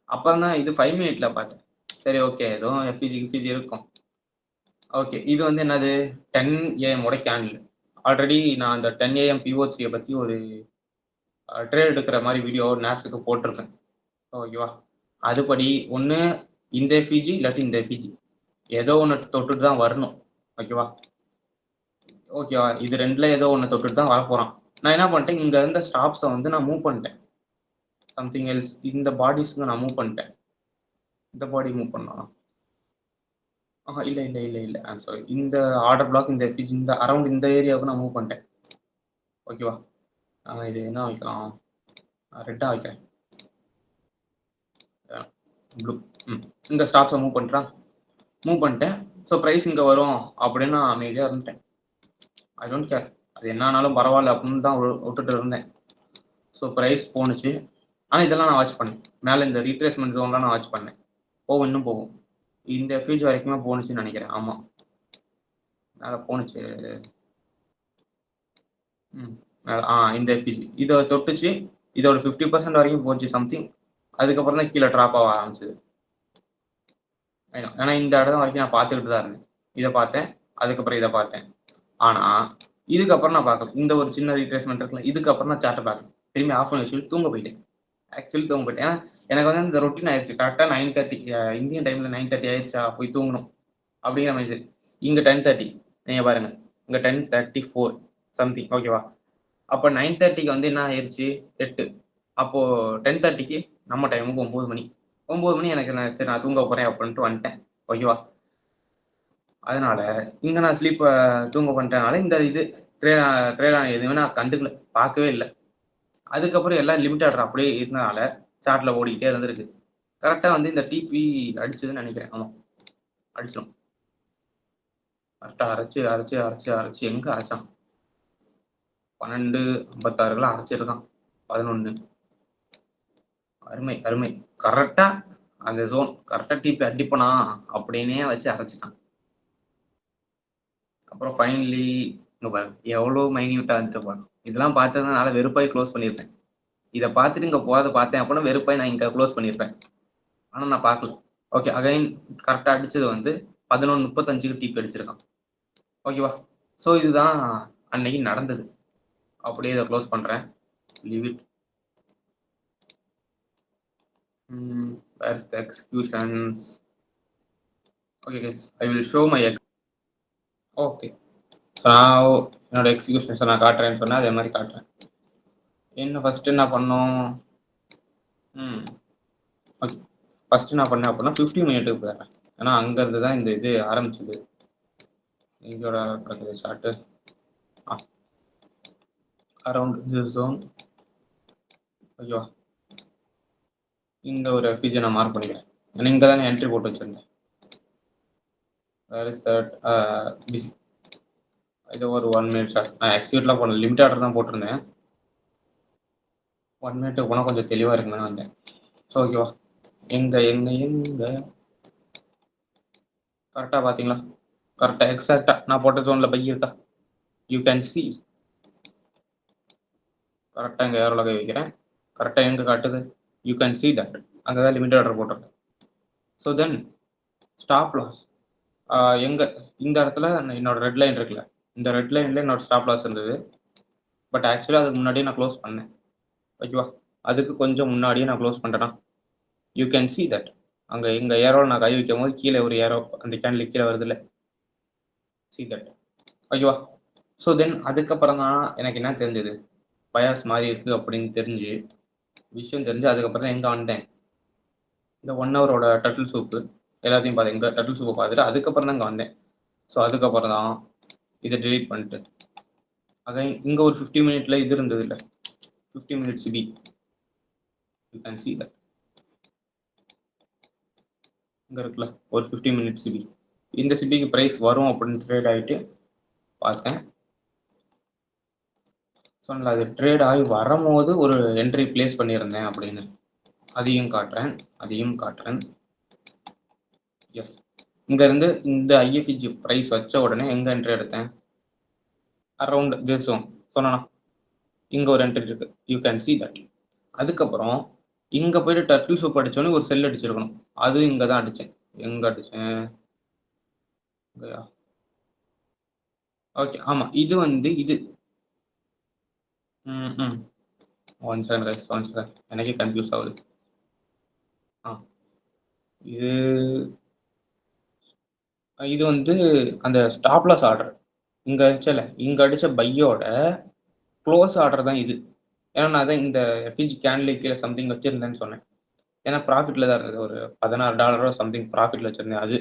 அப்புறம் தான் இது 5 மினிட்ல பார்த்தேன். சரி ஓகே, ஏதோ எஃபிஜி இருக்கும். ஓகே, இது வந்து என்னது 10 AM ஓட கேண்டில். ஆல்ரெடி நான் அந்த 10 AM PO3 பத்தி ஒரு ட்ரேட் எடுக்கிற மாதிரி வீடியோ நேஸ்க்கு போட்டிருக்கேன். ஓகேவா? அதுபடி ஒன்று இந்த எஃபிஜி இல்லாட்டி இந்த எஃபிஜி ஏதோ ஒன்று தொட்டுட்டு தான் வரணும். ஓகேவா? ஓகேவா? இது ரெண்டுல ஏதோ ஒன்று தொட்டுட்டு தான் வரப்போறான். நான் என்ன பண்ணிட்டேன், இங்க இருந்த ஸ்டாப்ஸை வந்து நான் மூவ் பண்ணிட்டேன். சம்திங் எல்ஸ் இந்த பாடிஸ்க்கு நான் மூவ் பண்ணிட்டேன். இந்த பாடி மூவ் பண்ணலாம். இல்ல இல்ல இல்ல இல்ல சாரி, இந்த ஆர்டர் பிளாக் இந்த எஃபிஜி இந்த அரௌண்ட் இந்த ஏரியாவுக்கு நான் மூவ் பண்ணிட்டேன். ஓகேவா? இது என்ன வைக்கலாம், ரெட்டா வைக்கிறேன், ப்ளூ. இந்த ஸ்டாப்ஸை மூவ் பண்ணிட்டேன். ஸோ ப்ரைஸ் இங்கே வரும் அப்படின்னு நான் அமைதியாக இருந்துட்டேன். ஐ டோன்ட் கேர், அது என்ன ஆனாலும் பரவாயில்ல அப்படின்னு தான் விட்டுட்டு இருந்தேன். ஸோ ப்ரைஸ் போணுச்சு. ஆனால் இதெல்லாம் நான் வாட்ச் பண்ணேன். மேலே இந்த ரீட்ரேஸ்மெண்ட் ஜோன்லாம் நான் வாட்ச் பண்ணேன். இன்னும் போகும். இந்த ஃபியூச்சர் வரைக்குமே போணுச்சுன்னு நினைக்கிறேன். ஆமாம், மேலே போணுச்சு. இந்த எஃபிஜி இதை தொட்டுச்சு. இதோட 50% வரைக்கும் போச்சு சம்திங். அதுக்கப்புறம் தான் கீழே ட்ராப் ஆக ஆரம்பிச்சது. ஏன்னா இந்த இடம் வரைக்கும் நான் பார்த்துக்கிட்டு தான் இருந்தேன். இதை பார்த்தேன், அதுக்கப்புறம் இதை பார்த்தேன். ஆனால் இதுக்கப்புறம் நான் பார்க்கல. இந்த ஒரு சின்ன ரீட்ரேஸ்மெண்ட் இருக்குல்ல, இதுக்கப்புறம் நான் சார்ட்டை பார்க்கல. திரும்பி ஆஃப் பண்ணி வச்சுட்டு தூங்க போயிட்டேன். ஆக்சுவலி தூங்க போயிட்டேன். ஏன்னா எனக்கு வந்து இந்த ரொட்டீன் ஆயிடுச்சு. கரெக்டாக 9:30 இந்தியன் டைம்ல 9:30 ஆயிடுச்சா, போய் தூங்கணும் அப்படிங்கிற மாதிரி. இங்க 10:30 நீங்க பாருங்க, இங்க 10:34 சம்திங். ஓகேவா? அப்போ 9:30க்கு வந்து என்ன ஆயிடுச்சு, 8. அப்போ 10:30க்கு நம்ம டைமுக்கு 9 மணி. 9 மணி எனக்கு சரி நான் தூங்க போறேன் அப்படின்ட்டு வந்துட்டேன். ஓகேவா? அதனால இங்க நான் ஸ்லீப் தூங்க பண்ணிட்டனால இந்த இது ட்ரேடான எதுவுமே நான் கண்டுக்கல, பார்க்கவே இல்லை. அதுக்கப்புறம் எல்லாம் லிமிட் ஆர்டர் அப்படியே இருந்தனால சார்ட்டில் ஓடிக்கிட்டே இருந்திருக்கு. கரெக்டாக வந்து இந்த டிபி அடிச்சதுன்னு நினைக்கிறேன். ஆமாம், அடிச்சிடும். கரெக்டாக அரைச்சி அரைச்சி அரைச்சி அரைச்சி எங்கே அரைச்சான்? 12:56 அரைச்சிருக்கான். 11. அருமை அருமை. கரெக்டா அந்த ஜோன் கரெக்டா டிபி அடிப்பனா அப்படின்னே வச்சு அரைச்சிட்டான். அப்புறம் ஃபைனலி இங்க பாரு எவ்வளோ மைன்யூட்டா இருந்துட்டு பாரு. இதெல்லாம் பார்த்ததுனால வெறுப்பாய் க்ளோஸ் பண்ணியிருப்பேன். இதை பார்த்துட்டு இங்க போகாத பார்த்தேன் அப்படின்னா வெறுப்பாய் நான் இங்க க்ளோஸ் பண்ணியிருப்பேன். ஆனா நான் பார்க்கல. ஓகே, அகைன் கரெக்டா அடிச்சது வந்து 11:35க்கு டிபி அடிச்சிருக்கான். ஓகேவா? ஸோ இதுதான் அன்னைக்கு நடந்தது. அப்படியே இதை க்ளோஸ் பண்றேன். Leave it. Where is the executions? Okay guys, I will show my okay. So now என்னோட எக்ஸிகியூஷன்ஸை நான் காட்டுறேன்னு சொன்னா அதே மாதிரி காட்டுறேன். என்ன ஃபர்ஸ்ட் என்ன பண்ணோம்? ஓகே, ஃபர்ஸ்ட் என்ன பண்ணேன் அப்படின்னா 50 மினிட்டுக்கு போயிடுறேன். ஏன்னா அங்கேருந்து தான் இந்த இது ஆரம்பிச்சது. இங்கோட நடக்குது ஷார்ட்டு அரௌண்ட் திஸ் ஜோன். ஓகேவா? இந்த ஒரு எஃபிஜி நான் மார்க் பண்ணிக்கிறேன். ஏன்னா இங்கே தானே என்ட்ரி போட்டு வச்சுருந்தேன். Where is that PC. இது ஒரு 1 மினிட் ஷார்ட். நான் எக்ஸிக்யூட்லாம் போடல, லிமிட் ஆர்டர் தான் போட்டிருந்தேன். 1 மினிட்டுக்கு போனால் கொஞ்சம் தெளிவாக இருக்குன்னு வந்தேன். ஸோ ஓகேவா? எங்கே கரெக்டாக பார்த்தீங்களா? கரெக்டாக எக்ஸாக்டாக நான் போட்ட ஜோனில் பை இருக்கா? You can C. கரெக்டாக இங்கே ஏரோல கை வைக்கிறேன். கரெக்டாக எங்கே காட்டுது? You can see that. அங்கே தான் லிமிட் ஆர்டர் போட்டிருக்கேன். ஸோ தென் ஸ்டாப் லாஸ் எங்கே இந்த இடத்துல என்னோட ரெட் லைன் இருக்குல்ல, இந்த ரெட் லைனில் என்னோட ஸ்டாப் லாஸ் இருந்தது. பட் ஆக்சுவலாக அதுக்கு முன்னாடியே நான் க்ளோஸ் பண்ணேன். ஓகேவா? அதுக்கு கொஞ்சம் முன்னாடியே நான் க்ளோஸ் பண்ணுறேன்னா யூ கேன் சி தட். அங்கே எங்கள் ஏரோவில் நான் கை வைக்கும் போது கீழே ஒரு ஏரோ அந்த கேண்டில் கீழே வருது இல்லை, சி தட். ஓகேவா? ஸோ தென் அதுக்கப்புறம் தான் எனக்கு என்ன தெரிஞ்சது, பயாஸ் மாதிரி இருக்குது அப்படின்னு தெரிஞ்சு விஷயம் தெரிஞ்சு அதுக்கப்புறம் தான் எங்கே வந்தேன், இந்த 1 ஹவரோட டட்டில் சூப்பு எல்லாத்தையும் பார்த்தேன். எங்கள் டட்டில் சூப்பை பார்த்துட்டு அதுக்கப்புறம் தான் இங்கே வந்தேன். ஸோ அதுக்கப்புறம் தான் இதை டிலீட் பண்ணிட்டு அகைன் இங்கே ஒரு 50 மினிட்ல இது இருந்தது இல்லை, 50 minutes B. You can see that. இங்கே இருக்குல்ல ஒரு 50 மினிட்ஸ் சிபி. இந்த சிபிக்கு ப்ரைஸ் வரும் அப்படின்னு ட்ரேட் ஆகிட்டு பார்த்தேன். சொன்னல அது ட்ரேட் ஆகி வரும்போது ஒரு என்ட்ரி பிளேஸ் பண்ணியிருந்தேன் அப்படின்னு. அதையும் காட்டுறேன். எஸ், இங்கேருந்து இந்த ஐஎஃப்ஜி ப்ரைஸ் வச்ச உடனே எங்கே என்ட்ரி எடுத்தேன்? அரௌண்ட் திஸ் ஜோன் சொன்னா இங்கே ஒரு என்ட்ரி இருக்கு, யூ கேன் சி தட். அதுக்கப்புறம் இங்கே போயிட்டு டர்க்கிள் சூப் அடித்தோடனே ஒரு செல் அடிச்சிருக்கணும். அதுவும் இங்கே தான் அடித்தேன். எங்கே அடித்தேன்? ஓகே, ஆமாம், இது வந்து இது ஒன் செகண்ட் எனக்கே கன்ஃபியூஸ் ஆகுது. இது வந்து அந்த ஸ்டாப் லாஸ் ஆர்டர் இங்கே அடிச்சல, இங்கே அடித்த பையோட க்ளோஸ் ஆர்டர் தான் இது. ஏன்னா நான் தான் இந்த எஃப்இஜி கேன்லி கீழே சம்திங் வச்சுருந்தேன்னு சொன்னேன். ஏன்னா ப்ராஃபிட்டில் தான் இருந்தது, ஒரு $16 சம்திங் ப்ராஃபிட்டில் வச்சுருந்தேன் அது.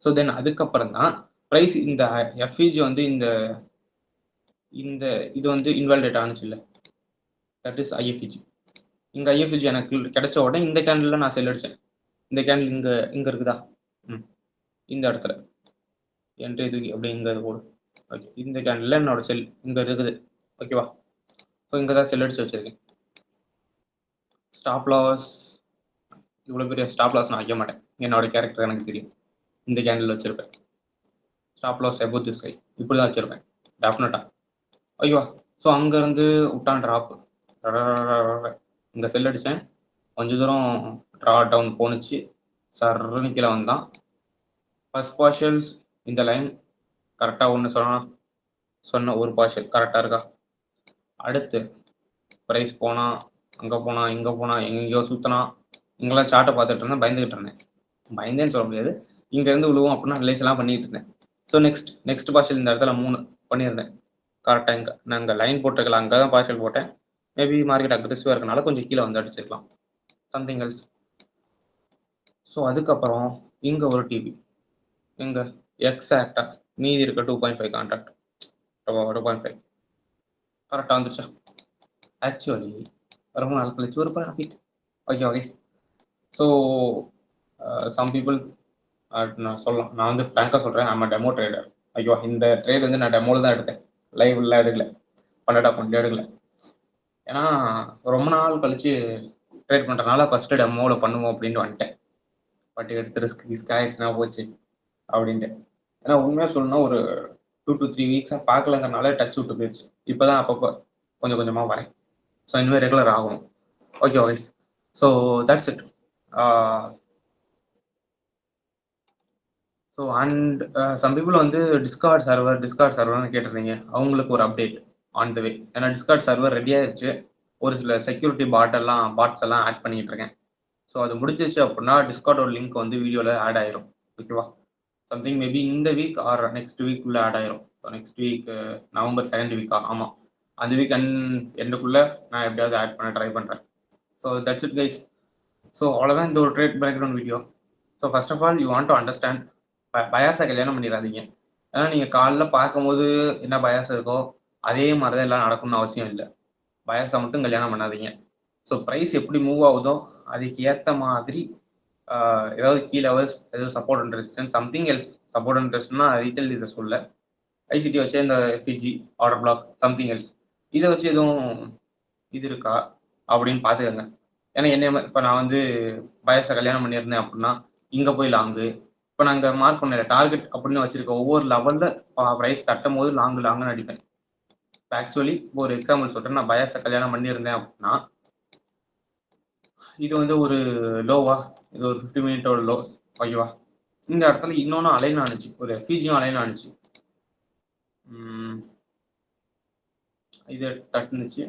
ஸோ தென் அதுக்கப்புறம் தான் ப்ரைஸ் இந்த எஃப்இஜி வந்து இந்த இது வந்து இன்வாலிடேட் ஆனிச்சு இல்லை, தட் இஸ் ஐஎஃப்இஜி. இங்கே ஐஎஃப்இஜி எனக்கு கிடைச்ச உடனே இந்த கேண்டில் நான் செல் அடித்தேன். இந்த கேண்டில் இங்கே இருக்குதா, இந்த இடத்துல என்ட்ரி தூக்கி அப்படி இங்கே போடு. ஓகே, இந்த கேண்டில் என்னோட செல் இங்கே இருக்குது. ஓகேவா? ஸோ இங்கே தான் செல் அடிச்சு வச்சுருக்கேன். ஸ்டாப் லாஸ் இவ்வளோ பெரிய ஸ்டாப் லாஸ் நான் வைக்க மாட்டேன், என்னோட கேரக்டர் எனக்கு தெரியும். இந்த கேண்டில் வச்சுருப்பேன். Stop loss above this sky இப்படி தான் வச்சுருப்பேன் டெஃபினட்டாக. ஓகேவா? ஸோ அங்கேருந்து விட்டான் ட்ராப். இங்கே செல் அடித்தேன், கொஞ்சம் தூரம் ட்ரா டவுன் போணுச்சு, சர்ன்னு கீழே வந்தான். ஃபர்ஸ்ட் பார்ஷல்ஸ் இந்த லைன் கரெக்டாக ஒன்று சொன்ன ஒரு பார்ஷல் கரெக்டாக இருக்கா? அடுத்து ப்ரைஸ் போனால் அங்கே போனால் இங்கே போனால் எங்கேயோ சுற்றினா, இங்கெல்லாம் சார்ட்டை பார்த்துட்டு இருந்தேன், பயந்துக்கிட்டு இருந்தேன். பயந்தேன்னு சொல்ல முடியாது, இங்கேருந்து விழுவோம் அப்படின்னா ரிலைஸ் எல்லாம் பண்ணிட்டு இருந்தேன். ஸோ நெக்ஸ்ட் பார்ஷல் இந்த இடத்துல 3 பண்ணியிருந்தேன் கரெக்டாக. இங்கே நான் இங்கே லைன் போட்டிருக்கலாம், அங்கே தான் பார்ஷல் போட்டேன். மேபி மார்க்கெட் அக்ரெசிவாக இருக்கனால கொஞ்சம் கீழே வந்து அடிச்சிருக்கலாம், சம்திங் எல்ஸ். ஸோ அதுக்கப்புறம் இங்கே ஒரு டிவி எங்கே எக்ஸாக்டாக மீதி இருக்க 2.5 கான்ட்ராக்ட் 2.5 கரெக்டாக வந்துச்சா? ஆக்சுவலி ரொம்ப நாள் கழிச்சு ஒரு profit. Okay okay. So some people நான் சொல்லலாம், நான் வந்து ஃப்ராங்காக சொல்கிறேன், நம்ம டெமோ ட்ரேடர். ஐயோ, இந்த ட்ரேட் வந்து நான் டெமோவில் தான் எடுத்தேன், லைவ்லாம் எடுக்கல, பன்னெண்டா பண்ணிட்டு எடுக்கல. ஏன்னா ரொம்ப நாள் கழிச்சு ட்ரேட் பண்ணுறதுனால ஃபஸ்ட்டு டெமோவில் பண்ணுவோம் அப்படின்ட்டு வந்துட்டேன். பட் எடுத்து ரிஸ்க் ஆயிடுச்சுன்னா போச்சு அப்படின்ட்டு. ஏன்னா உண்மையாக சொல்லணும்னா ஒரு 2 to 3 வீக்ஸாக பார்க்கலங்கிறனால டச் விட்டு போயிடுச்சு. இப்போ தான் அப்பப்போ கொஞ்சம் கொஞ்சமாக வரேன். ஸோ இனிமேல் ரெகுலர் ஆகணும். Okay voice. So that's it. So and some people வந்து டிஸ்கார்ட் சர்வர்னு கேட்டிருந்தீங்க. அவங்களுக்கு ஒரு அப்டேட் ஆன் த வே. ஏன்னா டிஸ்கார்ட் சர்வர் ரெடி ஆயிடுச்சு. ஒரு சில செக்யூரிட்டி பாட்ஸ் எல்லாம் ஆட் பண்ணிட்டு இருக்கேன். ஸோ அது முடிஞ்சிச்சு அப்படின்னா டிஸ்கார்டோட லிங்க் வந்து வீடியோவில் ஆட் ஆயிரும். ஓகேவா? சம்திங் மேபி இந்த வீக் ஆர் நெக்ஸ்ட் வீக் உள்ள ஆட் ஆயிரும். So next week November 2nd வீக்கா? ஆமாம், அந்த வீக் எண்டுக்குள்ளே நான் எப்படியாவது ஆட் பண்ண ட்ரை பண்ணுறேன். So that's it guys. So அவ்வளோதான் இந்த ஒரு trade background video. So first of all you want to understand, பயாஸை கல்யாணம் பண்ணிடாதீங்க. ஏன்னா நீங்கள் காலைல பார்க்கும்போது என்ன பயாஸ் இருக்கோ அதே மாதிரி தான் எல்லாம் நடக்கணும்னு அவசியம் இல்லை. பயாஸை மட்டும் கல்யாணம் பண்ணாதீங்க. ஸோ ப்ரைஸ் எப்படி மூவ் ஆகுதோ அதுக்கு ஏற்ற மாதிரி ஏதாவது கீ லெவல்ஸ், ஏதாவது support and resistance, something else. Support and ரெசிஸ்டன்ஸ்னா ரீட்டைல் இதை சொல்ல, ஐசிடி வச்சு இந்த FEG order block something else, இதை வச்சு எதுவும் இது இருக்கா அப்படின்னு பார்த்துக்கோங்க. ஏன்னா என்ன இப்போ நான் வந்து பயசை கல்யாணம் பண்ணியிருந்தேன் அப்படின்னா இங்கே போய் லாங்கு, இப்போ நாங்கள் மார்க் பண்ணல டார்கெட் அப்படின்னு வச்சிருக்க ஒவ்வொரு லெவலில் ப்ரைஸ் தட்டும் போது லாங்குன்னு அடிப்பேன். இப்போ ஆக்சுவலி ஒரு எக்ஸாம்பிள் சொல்கிறேன், நான் பயசை கல்யாணம் பண்ணியிருந்தேன் அப்படின்னா இது வந்து ஒரு லோவா, இது ஒரு 50 மினிட்டோட லோஸ். ஓகேவா? இந்த இடத்துல இன்னொன்று அலைன் ஆனிச்சு, ஒரு எஃப்இஜியும் அலைன் ஆனிச்சு. இது தட்டுனுச்சு.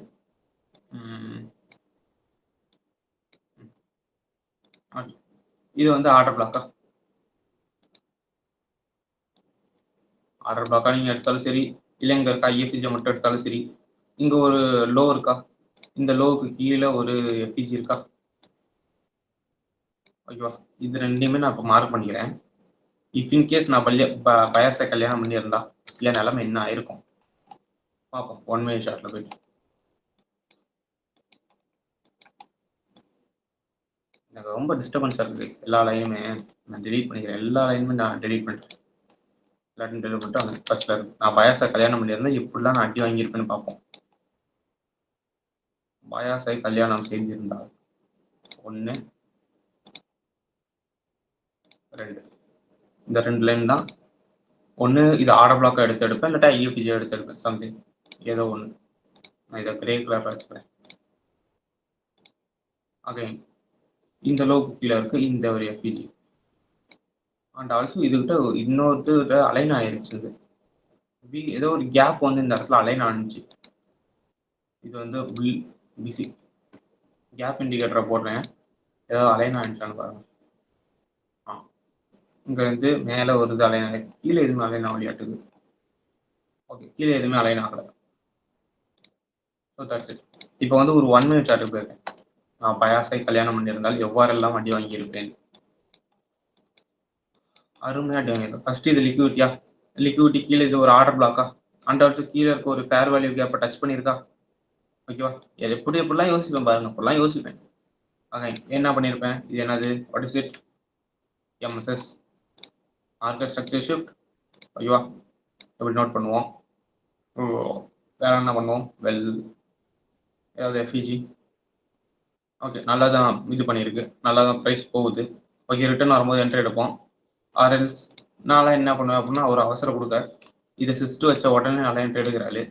இது வந்து ஆர்டர் பிளாக்கா நீங்கள் எடுத்தாலும் சரி, இல்லை இங்கே இருக்கா எஃப்இஜி மட்டும் எடுத்தாலும் சரி, இங்கே ஒரு லோ இருக்கா, இந்த லோவுக்கு கீழே ஒரு எஃப்இஜி இருக்கா? ஓகேவா? இது ரெண்டையுமே நான் இப்போ மார்க் பண்ணிக்கிறேன். இஃப் இன்கேஸ் நான் பயாஸை கல்யாணம் பண்ணியிருந்தா என் நிலைமை என்ன ஆயிருக்கும் பார்ப்போம் 1 minute ஷார்ட்ல போயிட்டு. எனக்கு ரொம்ப டிஸ்டர்பன்ஸாக இருக்குது எல்லா லைனுமே. நான் டெலீட் பண்ணிக்கிறேன், எல்லா லைனுமே நான் டெலீட் பண்ணிட்டேன். எல்லாத்தையும் டெலீட் பண்ணிட்டு அந்த ஃபர்ஸ்ட்ல இருக்கு. நான் பயாஸை கல்யாணம் பண்ணியிருந்தேன் எப்படிலாம் நான் அடி வாங்கியிருப்பேன்னு பார்ப்போம். பயாஸை கல்யாணம் செய்திருந்தால் 1 2, இந்த 2 லைன் தான். ஒன்று இது ஆர்டர் பிளாக்காக எடுப்பேன், இல்லாட்டா ஐஎஃப்ஜி எடுப்பேன், சம்திங் ஏதோ ஒன்று. நான் இதை கிரே கலரில் வச்சுக்கிறேன். அகைன் இந்த லோக்கு கீழே இருக்கு இந்த ஒரு எஃப்இஜி. அண்ட் ஆல்சோ இதுகிட்ட இன்னொருத்தர் அலைன் ஆயிருச்சு. ஏதோ ஒரு கேப் வந்து இந்த இடத்துல அலைன் ஆனிச்சு. இது வந்து பிசி கேப் இண்டிகேட்டரை போடுறேன், ஏதோ அலைன் ஆனிச்சான்னு பாருங்க. இங்கே வந்து மேலே ஒரு இது அலைன் ஆகி, கீழே எதுவுமே அலைன் ஆகலையாட்டுது. ஓகே, கீழே எதுவுமே அலைன் ஆகலை. So that's it. இப்போ வந்து ஒரு 1 minute சார்ட்டு போயிருக்கேன். நான் பயாஸை கல்யாணம் பண்ணியிருந்தால் எவ்வாறெல்லாம் வண்டி வாங்கியிருப்பேன். அருமையாக அடி வாங்கியிருக்கேன். ஃபர்ஸ்ட் இது லிக்விடிட்டி கீழே இது ஒரு ஆர்டர் பிளாக்கா, அண்ட் ஆல்சோ கீழே இருக்க ஒரு ஃபேர் வேல்யூ கேப்பை டச் பண்ணியிருக்கா. ஓகேவா? எப்படிலாம் யோசிப்பேன் பாருங்க, அப்படிலாம் யோசிப்பேன். என்ன பண்ணியிருப்பேன், இது என்னது, what is it, MSS market structure shift. ஓகேவா? எப்படி நோட் பண்ணுவோம். வேற என்ன பண்ணுவோம், ஏதாவது எஃப்இஜி. ஓகே, நல்லா தான் இது பண்ணியிருக்கு, நல்லா தான் ப்ரைஸ் போகுது. ஓகே, ரிட்டர்ன் வரும்போது என்ட்ரி எடுப்போம். ஆர்எல்ஸ் நான்லாம் என்ன பண்ணுவேன் அப்படின்னா, ஒரு அவசரம் கொடுக்க இதை சிஸ்ட்டு வச்ச உடனே நல்லா என்ட்ரி எடுக்கிறாள்.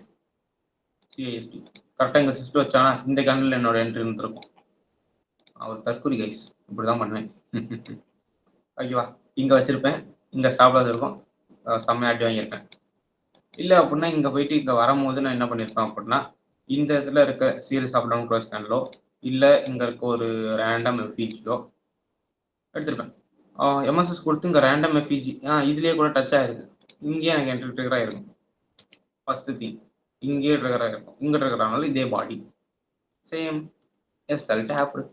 சிஐஎஸ்டி கரெக்டாக இங்கே சிஸ்ட்டு வச்சானா இந்த கேண்டில் என்னோட என்ட்ரி இருந்திருக்கும். அவர் தற்கொலை கைஸ், இப்படி தான் பண்ணுவேன். ஓகேவா? இங்கே வச்சுருப்பேன், இங்கே ஸ்டாப்லாஸ் இருக்கும், செம்மையாட்டி வாங்கியிருப்பேன். இல்லை அப்படின்னா இங்கே போயிட்டு இங்கே வரும்போது நான் என்ன பண்ணியிருப்பேன் அப்படின்னா, இந்த இடத்துல இருக்க சீரியஸ் ஆஃப் டவுன் க்ளோஸ் கேண்டலோ இல்லை இங்கே இருக்க ஒரு ரேண்டம் எஃப்இஜியோ எடுத்திருப்பேன். எம்எஸ்எஸ் கொடுத்து இங்கே ரேண்டம் எஃப்இஜி இதுலேயே கூட டச் ஆகிருக்கு. இங்கேயே எனக்கு என்ட்ரி ட்ரிகராக இருக்கும். ஃபஸ்ட்டு திங் இங்கேயே ட்ரிகராக இருக்கும். இங்கே ட்ரிகரானாலும் இதே பாடி சேம் எஸ்எல் டேப்டு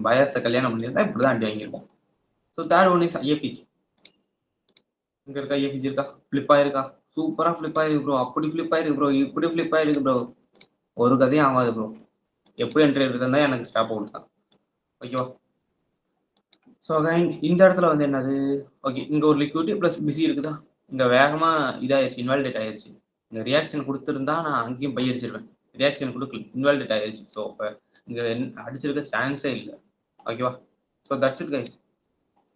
பயாஸை கல்யாணம் பண்ணியிருந்தா இப்படி தான் அடி வாங்கியிருக்கோம். So third one is IFEG. இங்கே இருக்கா ஐஎஃப்இஜி இருக்கா, ஃப்ளிப் ஆயிருக்கா, சூப்பராக ஃப்ளிப் ஆயிருக்கு ப்ரோ, அப்படி ஃப்ளிப் ஆயிருக்கு ப்ரோ, இப்படி ஃப்ளிப் ஆயிருக்கு ப்ரோ, ஒரு கதையும் ஆகாது ப்ரோ. எப்படி என்ட்ரி எடுத்திருந்தா எனக்கு ஸ்டாப் அவுட் தான். ஓகேவா? ஸோ அகைன் இந்த இடத்துல வந்து என்னது, ஓகே இங்கே ஒரு லிக்விடிட்டி ப்ளஸ் பிஸி இருக்குதா, இங்கே வேகமாக இதாகிடுச்சு, இன்வாலிடேட் ஆயிடுச்சு. இந்த ரியாக்ஷன் கொடுத்துருந்தா நான் அங்கேயும் பை அடிச்சிருவேன். ரியாக்ஷன் கொடுக்கல, இன்வாலிடேட் ஆயிடுச்சு. ஸோ இப்போ இங்கே அடிச்சிருக்க சான்ஸே இல்லை. ஓகேவா? So that's it guys.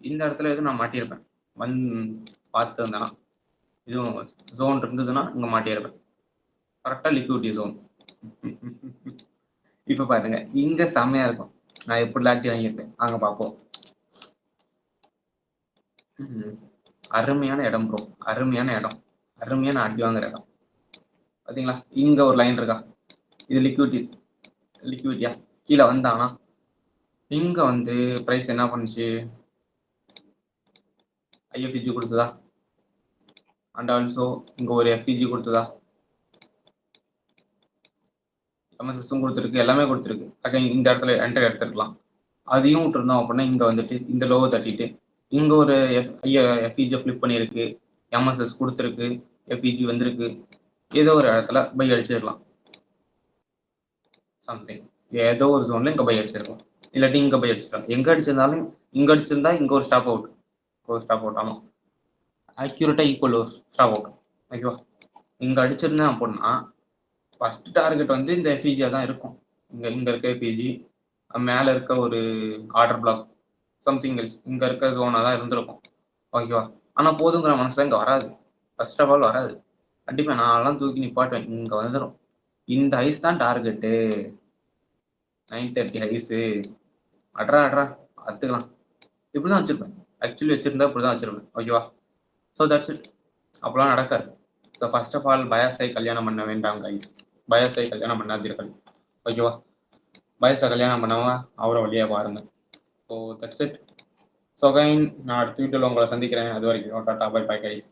இந்த இடத்துல எதுவும் நான் மாட்டியிருப்பேன். பார்த்து இருந்தேன்னா இதுவும் ஜோன் இருந்ததுன்னா இங்கே மாட்டியிருப்பேன். கரெக்டாக லிக்விடிட்டி ஜோன். இப்போ பாருங்க இங்கே செம்மையாக இருக்கும். நான் எப்படி லாட்டி வாங்கியிருப்பேன் அங்கே பார்ப்போம். அருமையான இடம் ப்ரோ, அருமையான இடம், அருமையான அடி வாங்குற இடம். பார்த்தீங்களா இங்கே ஒரு லைன் இருக்கா, இது லிக்விடிட்டியா கீழே வந்தானா இங்கே வந்து ப்ரைஸ் என்ன பண்ணுச்சு, ஐஎஃப்இஜி கொடுத்ததா அண்ட் ஆல்சோ இங்கே ஒரு எஃப்இஜி கொடுத்ததா, எம்எஸ்எஸும் கொடுத்துருக்கு, எல்லாமே கொடுத்துருக்கு. அகைன் இந்த இடத்துல என்ட்ரி எடுத்துருக்கலாம். அதையும் விட்டுருந்தோம் அப்படின்னா இங்கே வந்துட்டு இந்த லோவை தட்டிட்டு இங்கே ஒரு எஃப்இஜி ஃப்ளிப் பண்ணியிருக்கு, எம்எஸ்எஸ் கொடுத்துருக்கு, எஃப்இஜி வந்திருக்கு, ஏதோ ஒரு இடத்துல பை அடிச்சிடலாம். சம்திங் ஏதோ ஒரு ஜோன்ல இங்கே பை அடிச்சிருக்கலாம், இல்லாட்டி இங்கே பை அடிச்சிடலாம். எங்கே அடிச்சிருந்தாலும் இங்கே அடிச்சிருந்தா இங்கே ஒரு ஸ்டாப் அவுட், ஆமாம் அக்யூரேட்டாக ஈக்குவல் ஒரு ஸ்டாப் அவுட். ஓகேவா? இங்கே அடிச்சிருந்தேன் அப்படின்னா ஃபர்ஸ்ட் டார்கெட் வந்து இந்த எஃப்இஜியாக தான் இருக்கும். இங்கே இருக்க எஃப்இஜி, மேலே இருக்க ஒரு ஆர்டர் பிளாக், சம்திங் எல்ஸ் இங்கே இருக்க ஜோனாக தான் இருந்திருக்கும். ஓகேவா? ஆனால் போதுங்கிற மனசில் இங்கே வராது, ஃபர்ஸ்ட் ஆஃப் ஆல் வராது. கண்டிப்பாக நான்லாம் தூக்கி நிப்பாட்டுவேன். இங்கே வந்துடும், இந்த ஐஸ் தான் டார்கெட்டு, 930 ஹைஸு, அட்ரா பார்த்துக்கலாம். இப்படி தான் வச்சுருப்பேன். ஆக்சுவலி வச்சுருந்தா இப்படி தான் வச்சுருப்பேன். ஓகேவா? So that's it. அப்போலாம் நடக்காது. ஸோ ஃபர்ஸ்ட் ஆஃப் ஆல் பயாஸை கல்யாணம் பண்ண வேண்டாம் கைஸ், பயாஸை கல்யாணம் பண்ணாதீர்கள். ஓகேவா? பயாஸை கல்யாணம் பண்ணவங்க அவரை வழியாக பாருங்க. So that's it. So again நான் அடுத்த வீடியோவில் உங்களை சந்திக்கிறேன். அது வரைக்கும் டாட்டா பை பை கைஸ்.